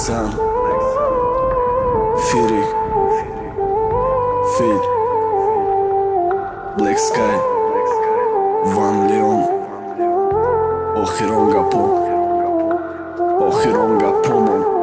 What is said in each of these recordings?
Lexan Fury Fade Black Sky Van Leon Ochironga Po Ochironga Pomo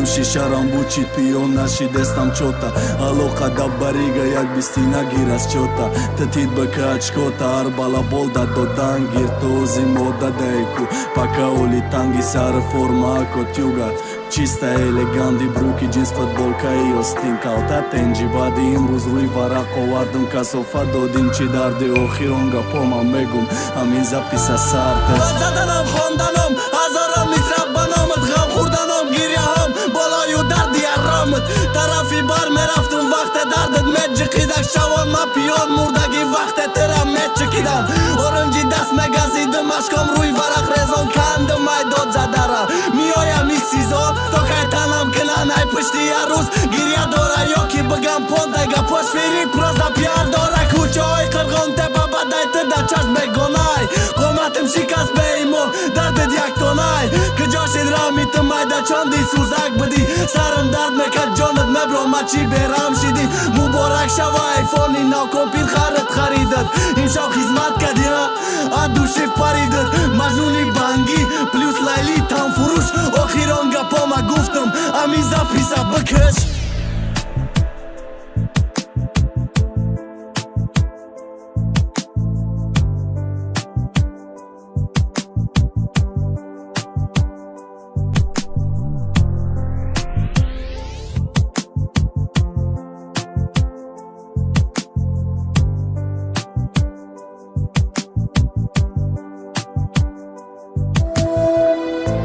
Jem shisharam buqit piona shi destam qota Aloka da bariga jak bistina giras qota Të tit bëkat shkota arbala bolda do dangir Të ozi moda dejku Paka oli tangi sa reforma ako tjuga Qista eleganti bruki gjins futbol ka i ostin Ka ota tenji badi imbuz lui varako ardëm Ka sofa do din që dardi o khironga poma megum Amin zapisa sarte Zadanam khondanam Azaram nisrab banamët Gham khurdanam girja ham Bola ju dardi arramët Tarafi bar me raftun vakte dardet me gjëkidak Shavon ma pion murdagi vakte tëra me qëkidam Orën gjidas me gazi dëma shkom ruj varak rezon Kan dëmaj do gjadara Mioja mi sizon To kaj tanam këna naj pështia rus Girja dora jo ki bëgam ponte Ga po shfirit proza pjar dora Ku qoj kërgon te baba daj të da qash me gonaj Komatëm shikas me imon Dardet jak tonaj Kë gjoshit rami të majda qondi Suzak bëdi Sarëm dard me ka gjonët me bro ma qi beram shidi Mu borak shava e foni Nau kompit kharët kharidët Im shau khizmat ka dira A du shif paridët Majnuni bangi Plus lajli tam furush O khironga po ma guftëm Amiza pisa bëkësh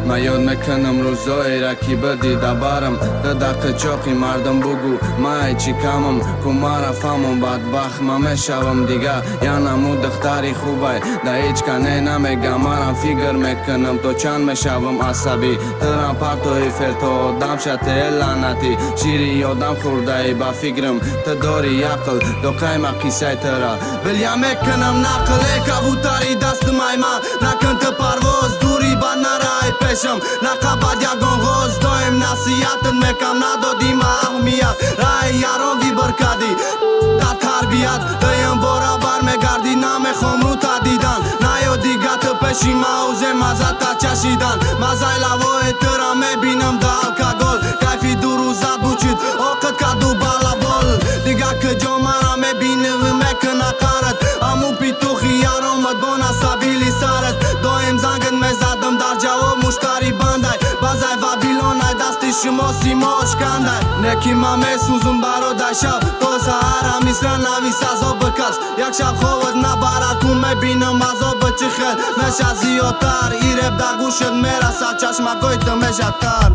Ma jod me kënëm ruzoj, raki bëdi da barëm Të da këqoki mardëm bugu Ma e që kamëm Ku mara famëm bat bach Ma me shavëm diga Jana mu dëhtari khubaj Da i qka nena me ga Maram figër me kënëm To qanë me shavëm asabi Të ramparto i felto Dam shate e lanati Shiri jo dam khurda i ba figrëm Të dori jakëll Do kajma kisaj tëra Velja me kënëm nakëll E ka vutari das të majma Na kënë të parvoz Duri ba në raj Na ka badja gon ghoz Dojmë nasijatën me kam na do di ma ahmijat Raj jaron vi bërkadi Da tarbijat Dhe jëm bora bar me gardi Na me khomru ta didan Na jo diga të peshi ma uze ma zata qashidan Ma zaj lavo e tëra me binëm da alkagol Kajfi duru zat buqit O kët ka du bala bol Diga kë gjo mara me binëm me këna karët A mu pituhi jaron më bona sabili sarët Dojmë zangën me zadëm dar gjao Mushtari bandaj, bazaj Babilonaj Dasti shmo si mo shkandaj Ne kima me suzun baro daj shav To Sahara misra na visa zo bëkas Jak shav hovët na baraku me binë ma zo bë që khel Me shaziotar I rep da gushët mera Sa qash ma gojtë me zhatar